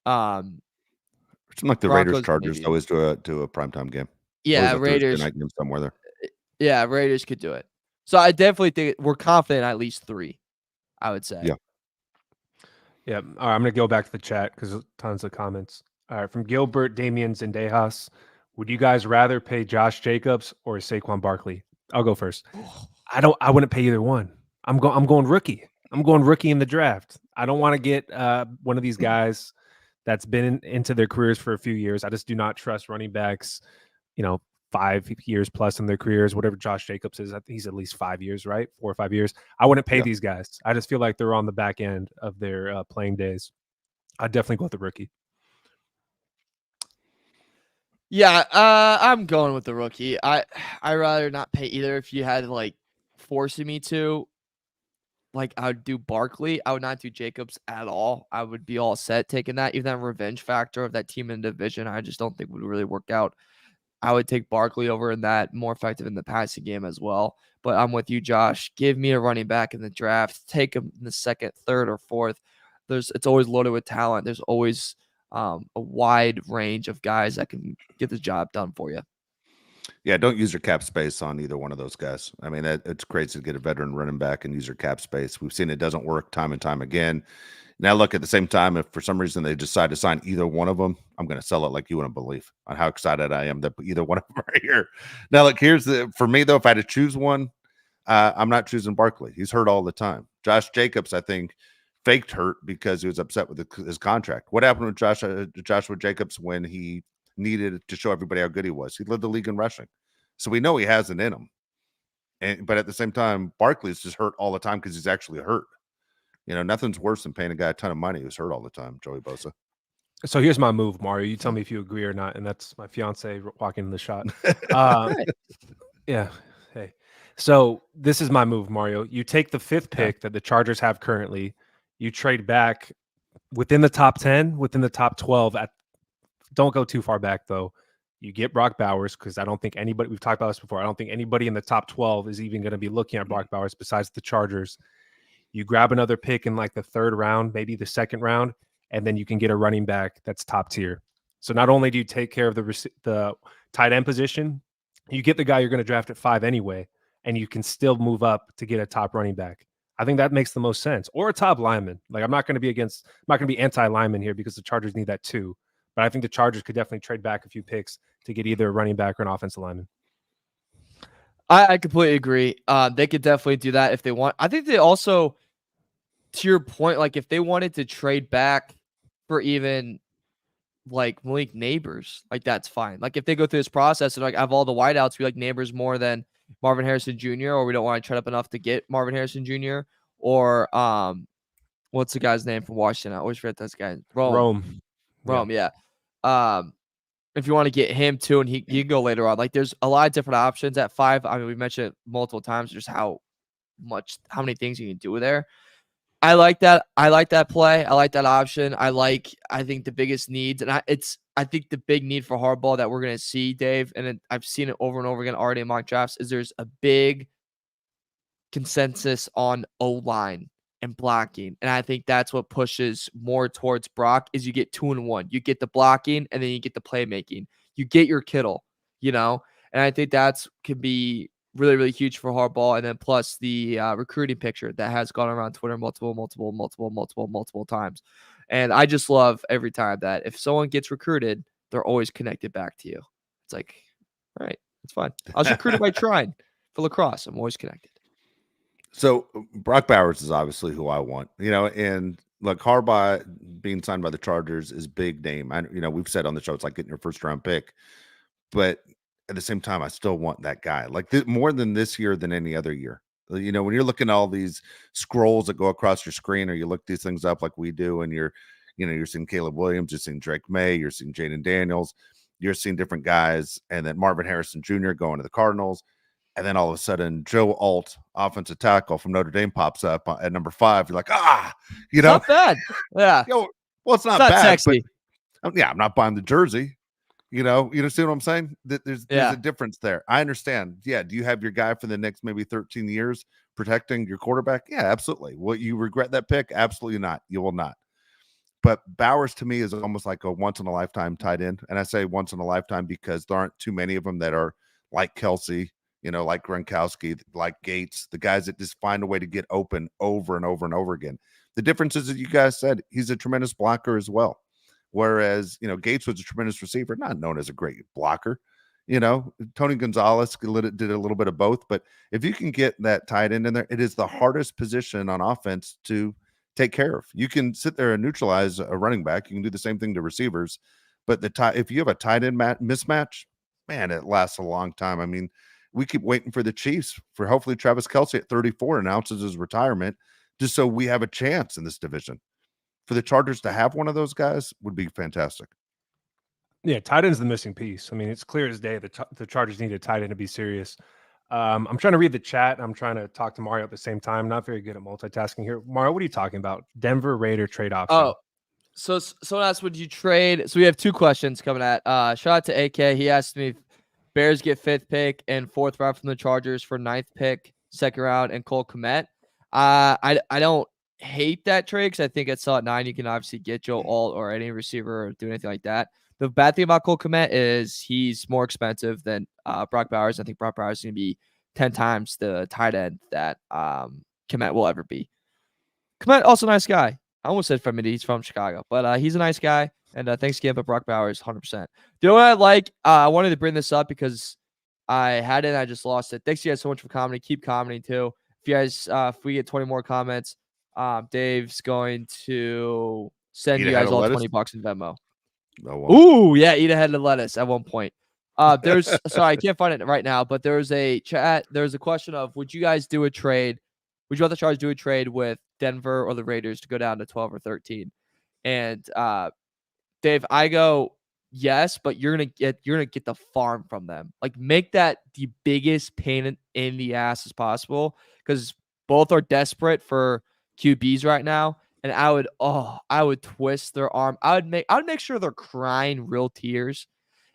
Speaker 1: It's like the
Speaker 3: Broncos
Speaker 1: Raiders, Chargers
Speaker 3: maybe.
Speaker 1: always do a primetime game.
Speaker 3: Yeah,
Speaker 1: Always a
Speaker 3: Raiders.
Speaker 1: Thursday night game somewhere there.
Speaker 3: Yeah, Raiders could do it. So I definitely think we're confident at least 3. I would say.
Speaker 1: Yeah.
Speaker 2: Yeah. All right, I'm gonna go back to the chat because tons of comments. All right, from Gilbert, Damian, Zendejas. Would you guys rather pay Josh Jacobs or Saquon Barkley? I'll go first. I wouldn't pay either one. I'm going rookie. I'm going rookie in the draft. I don't want to get one of these guys that's been into their careers for a few years. I just do not trust running backs, 5 years plus in their careers, whatever Josh Jacobs is. He's at least 5 years, right? 4 or 5 years. I wouldn't pay these guys. I just feel like they're on the back end of their playing days. I'd definitely go with the rookie.
Speaker 3: Yeah, I'm going with the rookie. I'd rather not pay either. If you had like forcing me to, like I would do Barkley. I would not do Jacobs at all. I would be all set taking that. Even that revenge factor of that team in the division, I just don't think would really work out. I would take Barkley over in that, more effective in the passing game as well. But I'm with you, Josh. Give me a running back in the draft. Take him in the 2nd, 3rd, or 4th. It's always loaded with talent. There's always a wide range of guys that can get the job done for you.
Speaker 1: Yeah, don't use your cap space on either one of those guys. I mean, it's crazy to get a veteran running back and use your cap space. We've seen it doesn't work time and time again. Now, look, at the same time, if for some reason they decide to sign either one of them, I'm going to sell it like you wouldn't believe on how excited I am that either one of them are here. Now, look, for me, though, if I had to choose one, I'm not choosing Barkley. He's hurt all the time. Josh Jacobs, I think, faked hurt because he was upset with his contract. What happened with Joshua Jacobs when he needed to show everybody how good he was? He led the league in rushing. So we know he has it in him. but at the same time, Barkley's just hurt all the time because he's actually hurt. Nothing's worse than paying a guy a ton of money who's hurt all the time. Joey Bosa.
Speaker 2: So here's my move, Mario. You tell me if you agree or not, and that's my fiance walking in the shot. Yeah. Hey. So this is my move, Mario. You take the 5th pick that the Chargers have currently. You trade back within the top 10, within the top 12. Don't go too far back, though. You get Brock Bowers, because I don't think anybody, we've talked about this before, I don't think anybody in the top 12 is even going to be looking at Brock Bowers besides the Chargers. You grab another pick in like the 3rd round, maybe the 2nd round, and then you can get a running back that's top tier. So not only do you take care of the tight end position, you get the guy you're going to draft at 5 anyway, and you can still move up to get a top running back. I think that makes the most sense. Or a top lineman. Like, I'm not going to be anti-lineman here because the Chargers need that too. But I think the Chargers could definitely trade back a few picks to get either a running back or an offensive lineman.
Speaker 3: I completely agree. They could definitely do that if they want. I think they also, to your point, like if they wanted to trade back for even like Malik Neighbors, like that's fine. Like if they go through this process and like have all the wideouts, we like Neighbors more than Marvin Harrison Jr., or we don't want to trade up enough to get Marvin Harrison Jr., or what's the guy's name from Washington? I always forget this guy. Rome, yeah. If you want to get him too, and he can go later on. Like there's a lot of different options at 5. I mean, we mentioned it multiple times just how many things you can do there. I like that. I like that play. I like that option. I think the biggest needs, and I think the big need for Harbaugh that we're going to see, Dave, and I've seen it over and over again already in mock drafts, is there's a big consensus on O-line and blocking. And I think that's what pushes more towards Brock is you get 2-in-1. You get the blocking and then you get the playmaking. You get your Kittle, and I think that's can be really, really huge for Harbaugh. And then plus the recruiting picture that has gone around Twitter multiple times. And I just love every time that if someone gets recruited, they're always connected back to you. It's like, all right, it's fine. I was recruited by Trine for lacrosse. I'm always connected.
Speaker 1: So Brock Bowers is obviously who I want, and like Harbaugh being signed by the Chargers is big name. We've said on the show, it's like getting your 1st round pick, but at the same time, I still want that guy like more than this year than any other year. When you're looking at all these scrolls that go across your screen, or you look these things up like we do, and you're seeing Caleb Williams, you're seeing Drake May, you're seeing Jaden Daniels, you're seeing different guys, and then Marvin Harrison Jr. going to the Cardinals. And then all of a sudden, Joe Alt, offensive tackle from Notre Dame, pops up at number 5. You're like,
Speaker 3: Not bad. Yeah.
Speaker 1: Well, it's not bad, sexy. But I'm not buying the jersey. You see what I'm saying? There's a difference there. I understand. Yeah. Do you have your guy for the next maybe 13 years protecting your quarterback? Yeah, absolutely. Will you regret that pick? Absolutely not. You will not. But Bowers to me is almost like a once in a lifetime tight end. And I say once in a lifetime because there aren't too many of them that are like Kelsey, like Gronkowski, like Gates, the guys that just find a way to get open over and over and over again. The difference is that you guys said he's a tremendous blocker as well. Whereas, Gates was a tremendous receiver, not known as a great blocker. Tony Gonzalez did a little bit of both. But if you can get that tight end in there, it is the hardest position on offense to take care of. You can sit there and neutralize a running back. You can do the same thing to receivers. But if you have a tight end mismatch, man, it lasts a long time. I mean, we keep waiting for the Chiefs for hopefully Travis Kelce at 34 announces his retirement just so we have a chance in this division. For the Chargers to have one of those guys would be fantastic.
Speaker 2: Yeah, tight end is the missing piece. I mean, it's clear as day that the Chargers need a tight end to be serious. I'm trying to read the chat. I'm trying to talk to Mario at the same time. Not very good at multitasking here. Mario, what are you talking about? Denver Raider trade option.
Speaker 3: Oh, so someone asked, would you trade? So we have 2 questions coming at. Shout out to AK. He asked me if Bears get 5th pick and 4th round from the Chargers for 9th pick, 2nd round, and Cole Kmet. I don't hate that trade because I think at slot 9 you can obviously get Joe Alt or any receiver or do anything like that. The bad thing about Cole Kmet is he's more expensive than Brock Bowers. I think Brock Bowers is going to be 10 times the tight end that Kmet will ever be. Kmet, also a nice guy. I almost said from he's from Chicago, but he's a nice guy. And thanks again, but Brock Bowers, 100%. You know what I like? I wanted to bring this up because I had it and I just lost it. Thanks you guys so much for commenting. Keep commenting too. If you guys, if we get 20 more comments, Dave's going to send you guys all $20 in Venmo.
Speaker 1: Oh, well.
Speaker 3: Ooh, yeah, eat a head of lettuce at one point. There's sorry, I can't find it right now, but there's a chat. There's a question of would you guys do a trade? Would you rather Chargers do a trade with Denver or the Raiders to go down to 12 or 13? And Dave, I go yes, but you're gonna get the farm from them. Like make that the biggest pain in the ass as possible because both are desperate for QBs right now. And I would twist their arm. I would make sure they're crying real tears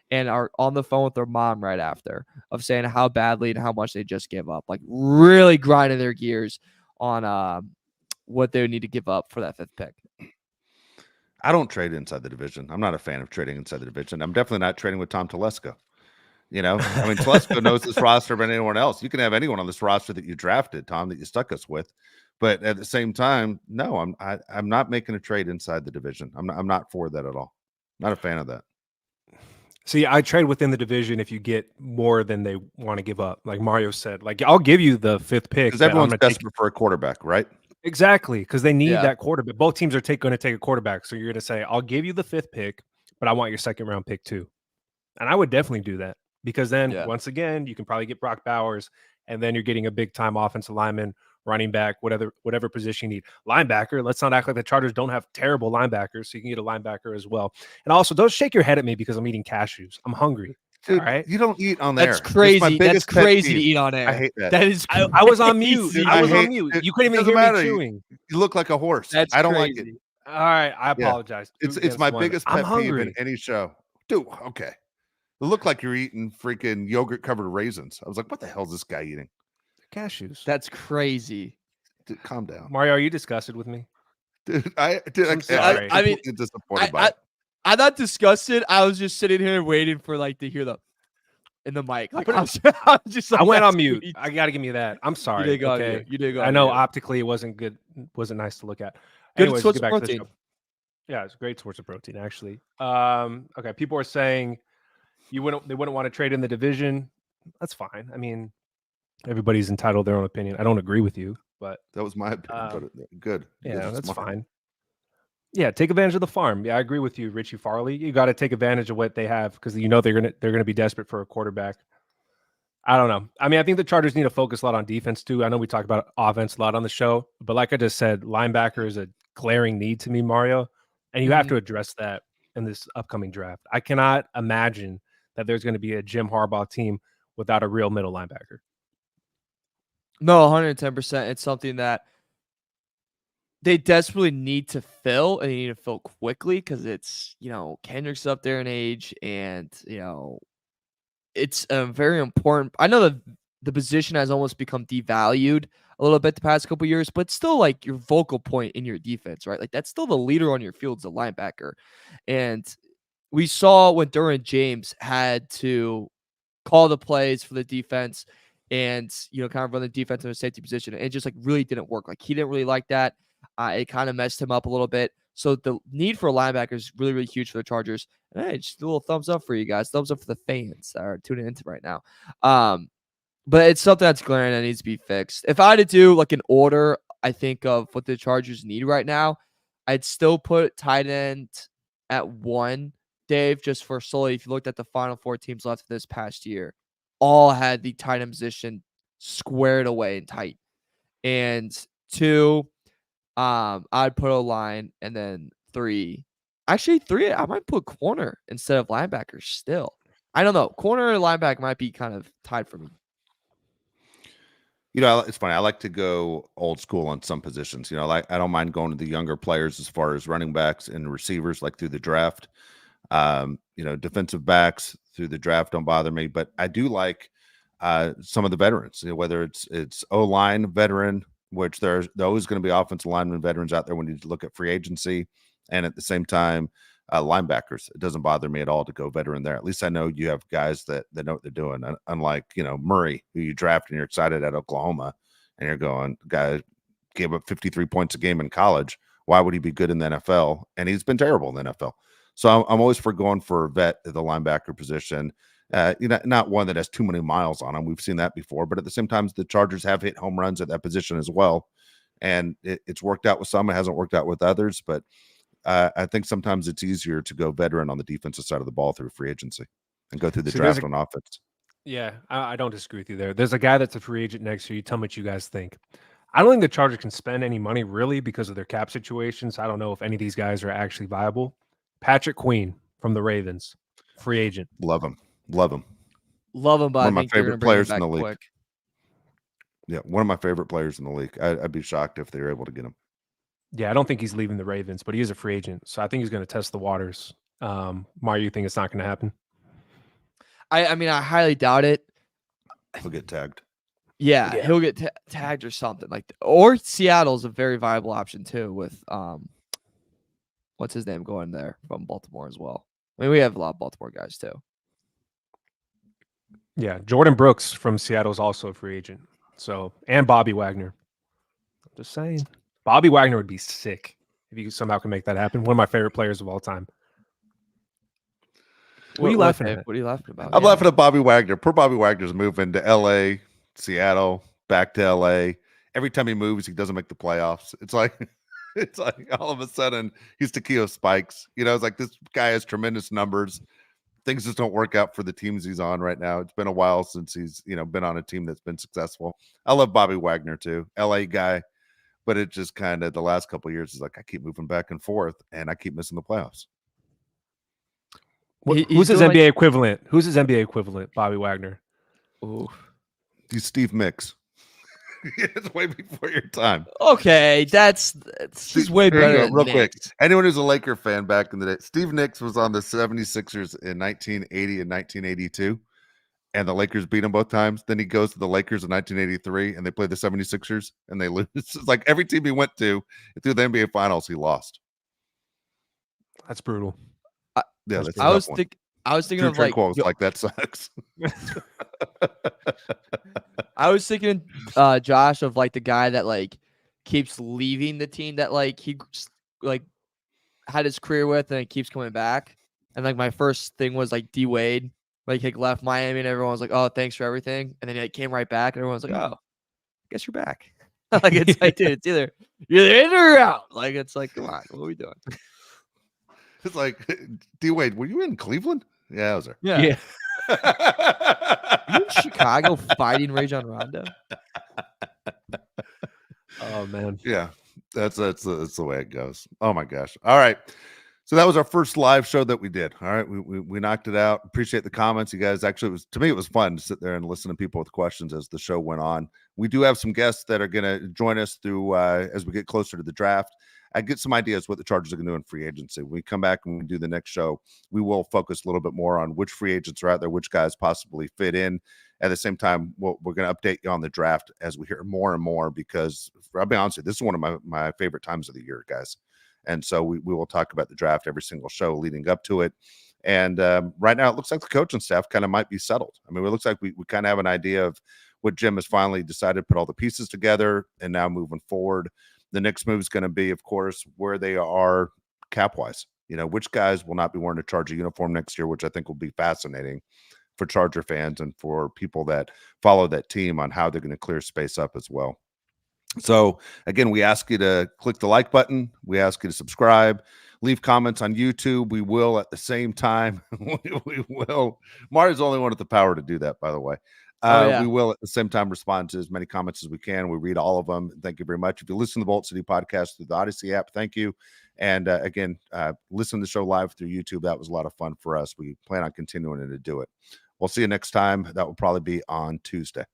Speaker 3: and are on the phone with their mom right after of saying how badly and how much they just gave up. Like really grinding their gears on what they would need to give up for that 5th pick.
Speaker 1: I don't trade inside the division. I'm not a fan of trading inside the division. I'm definitely not trading with Tom Telesco. You know, I mean, Telesco knows this roster better than anyone else. You can have anyone on this roster that you drafted, Tom, that you stuck us with. But at the same time, no, I'm not making a trade inside the division. I'm not for that at all. Not a fan of that.
Speaker 2: See, I trade within the division if you get more than they want to give up. Like Mario said, like I'll give you the 5th pick
Speaker 1: because everyone's desperate for a quarterback, right?
Speaker 2: Exactly, because they need that quarterback. Both teams are going to take a quarterback, so you're going to say, "I'll give you the 5th pick, but I want your 2nd round pick too." And I would definitely do that because then once again, you can probably get Brock Bowers, and then you're getting a big time offensive lineman, running back, whatever position you need. Linebacker, let's not act like the Chargers don't have terrible linebackers, so you can get a linebacker as well. And also, don't shake your head at me because I'm eating cashews. I'm hungry.
Speaker 1: Dude,
Speaker 2: all right?
Speaker 1: You don't eat on there.
Speaker 3: That's crazy. That's crazy to eat on air.
Speaker 1: I hate that.
Speaker 3: That is.
Speaker 2: I was on mute.
Speaker 3: Dude,
Speaker 2: I was on mute. You couldn't even hear me chewing.
Speaker 1: You look like a horse.
Speaker 3: That's
Speaker 1: I don't
Speaker 3: crazy.
Speaker 1: like it.
Speaker 2: All right, I apologize.
Speaker 1: It's my biggest pet peeve in any show. Dude, okay. It looked like you're eating freaking yogurt covered raisins. I was like, what the hell is this guy eating?
Speaker 2: Cashews.
Speaker 3: That's crazy.
Speaker 1: Dude, calm down.
Speaker 2: Mario, are you disgusted with me?
Speaker 1: Dude,
Speaker 3: I mean,
Speaker 1: disappointed by it.
Speaker 3: I'm not disgusted. I was just sitting here waiting for like to hear the in the mic. Like, I
Speaker 2: went on mute. I got to give me that. I'm sorry.
Speaker 3: You did go on mute. You did go on
Speaker 2: I know
Speaker 3: mute.
Speaker 2: optically it wasn't good. Wasn't nice to look at.
Speaker 3: Good
Speaker 2: Anyways,
Speaker 3: source
Speaker 2: get
Speaker 3: of
Speaker 2: back to the
Speaker 3: protein.
Speaker 2: show. Yeah, it's a great source of protein actually. Okay, people are saying they wouldn't want to trade in the division. That's fine. I mean, everybody's entitled to their own opinion. I don't agree with you, but
Speaker 1: that was my opinion. But good.
Speaker 2: Yeah, that's fine. Yeah, take advantage of the farm. Yeah, I agree with you, Richie Farley. You got to take advantage of what they have because you know they're gonna be desperate for a quarterback. I don't know. I mean, I think the Chargers need to focus a lot on defense too. I know we talk about offense a lot on the show, but like I just said, linebacker is a glaring need to me, Mario, and you have to address that in this upcoming draft. I cannot imagine that there's going to be a Jim Harbaugh team without a real middle linebacker.
Speaker 3: No, 110%. It's something that they desperately need to fill, and they need to fill quickly because it's, Kendrick's up there in age, and, it's very important. I know that the position has almost become devalued a little bit the past couple of years, but still like your vocal point in your defense, right? Like that's still the leader on your field as a linebacker. And we saw when Derwin James had to call the plays for the defense and, kind of run the defense in a safety position. And it just like really didn't work. Like he didn't really like that. It kind of messed him up a little bit. So the need for a linebacker is really, really huge for the Chargers. And hey, just a little thumbs up for you guys. Thumbs up for the fans that are tuning into right now. But it's something that's glaring that needs to be fixed. If I had to do like an order, I think of what the Chargers need right now, I'd still put tight end at 1, Dave, just for solely if you looked at the final 4 teams left this past year, all had the tight end position squared away and tight. And 2, I'd put a line, and then 3. Actually, 3, I might put corner instead of linebacker still. I don't know. Corner and linebacker might be kind of tied for me.
Speaker 1: It's funny. I like to go old school on some positions. I don't mind going to the younger players as far as running backs and receivers, like through the draft. Defensive backs through the draft don't bother me, but I do like some of the veterans. Whether it's O-line veteran, which there's always going to be offensive lineman veterans out there when you look at free agency, and at the same time, linebackers. It doesn't bother me at all to go veteran there. At least I know you have guys that know what they're doing. Unlike, Murray, who you draft and you're excited at Oklahoma, and you're going, guy gave up 53 points a game in college. Why would he be good in the NFL? And he's been terrible in the NFL. So I'm always for going for a vet at the linebacker position. Not one that has too many miles on him. We've seen that before, but at the same time, the Chargers have hit home runs at that position as well. And it's worked out with some, it hasn't worked out with others, but I think sometimes it's easier to go veteran on the defensive side of the ball through free agency. and go through the
Speaker 2: See, there's
Speaker 1: draft on offense.
Speaker 2: Yeah, I don't disagree with you there. There's a guy that's a free agent next year. You tell me what you guys think. I don't think the Chargers can spend any money really because of their cap situations. I don't know if any of these guys are actually viable. Patrick Queen from the Ravens, free agent.
Speaker 1: Love him. Love him.
Speaker 3: Love him, but
Speaker 1: One
Speaker 3: I
Speaker 1: of my
Speaker 3: think they're
Speaker 1: favorite
Speaker 3: gonna bring him
Speaker 1: players in
Speaker 3: back
Speaker 1: the league.
Speaker 3: quick.
Speaker 1: Yeah, one of my favorite players in the league. I'd be shocked if they were able to get him.
Speaker 2: Yeah, I don't think he's leaving the Ravens, but he is a free agent. So I think he's going to test the waters. Mario, you think it's not going to happen?
Speaker 3: I mean, I highly doubt it.
Speaker 1: He'll get tagged.
Speaker 3: Yeah,
Speaker 2: Yeah.
Speaker 3: he'll get tagged or something or Seattle's a very viable option too with what's his name going there from Baltimore as well. I mean, we have a lot of Baltimore guys too.
Speaker 2: Yeah, Jordan Brooks from Seattle is also a free agent. So, and Bobby Wagner. I'm just saying, Bobby Wagner would be sick if you somehow can make that happen. One of my favorite players of all time. What are you laughing at?
Speaker 3: What are you laughing about?
Speaker 1: I'm laughing at Bobby Wagner. Poor Bobby Wagner's moving to LA, Seattle, back to LA. Every time he moves, he doesn't make the playoffs. It's like all of a sudden he's Takeo Spikes. You know, it's like this guy has tremendous numbers. Things just don't work out for the teams he's on right now. It's been a while since he's, been on a team that's been successful. I love Bobby Wagner too, LA guy, but it just kind of the last couple of years is like I keep moving back and forth and I keep missing the playoffs.
Speaker 2: Who's his NBA equivalent? Who's his NBA equivalent? Bobby Wagner.
Speaker 3: Ooh.
Speaker 1: He's Steve Mix. It's way before your time.
Speaker 3: Okay, he's way better than
Speaker 1: real
Speaker 3: Knicks.
Speaker 1: quick. Anyone who's a Laker fan back in the day, Steve Nicks was on the 76ers in 1980 and 1982, and the Lakers beat him both times. Then he goes to the Lakers in 1983, and they play the 76ers, and they lose. It's like every team he went to through the NBA Finals, he lost.
Speaker 2: That's brutal.
Speaker 1: Yeah, that's
Speaker 3: I was thinking
Speaker 1: Drew
Speaker 3: of like
Speaker 1: Tranquil was like that sucks.
Speaker 3: I was thinking, Josh, of like the guy that like keeps leaving the team that like he like had his career with, and it keeps coming back. And like my first thing was like D Wade, like he left Miami, and everyone was like, "Oh, thanks for everything," and then he like, came right back, and everyone's like, "Oh, I guess you're back." Like it's like, dude, you're either in or out. Like it's like, come on, what are we doing?
Speaker 1: It's like, D Wade, were you in Cleveland? Yeah, I was there.
Speaker 3: Yeah. Are you in Chicago fighting Rajon Rondo?
Speaker 2: Oh man.
Speaker 1: Yeah, that's the way it goes. Oh my gosh. All right. So that was our first live show that we did. All right. We knocked it out. Appreciate the comments. You guys actually it was fun to sit there and listen to people with questions as the show went on. We do have some guests that are gonna join us through as we get closer to the draft. I get some ideas what the Chargers are going to do in free agency. When we come back and we do the next show, we will focus a little bit more on which free agents are out there, which guys possibly fit in. At the same time, we're going to update you on the draft as we hear more and more, because I'll be honest with you, this is one of my favorite times of the year, guys. And so we will talk about the draft every single show leading up to it. And right now it looks like the coaching staff kind of might be settled. I mean, it looks like we kind of have an idea of what Jim has finally decided to put all the pieces together, and now moving forward. The next move is going to be, of course, where they are cap-wise. Which guys will not be wearing a Charger uniform next year, which I think will be fascinating for Charger fans and for people that follow that team on how they're going to clear space up as well. So, again, we ask you to click the like button. We ask you to subscribe. Leave comments on YouTube. We will at the same time. we will. Mario's the only one with the power to do that, by the way.
Speaker 3: Yeah.
Speaker 1: We will at the same time respond to as many comments as we can. We read all of them. Thank you very much. If you listen to the Bolt City podcast through the Odyssey app, thank you. And again, listen to the show live through YouTube. That was a lot of fun for us. We plan on continuing to do it. We'll see you next time. That will probably be on Tuesday.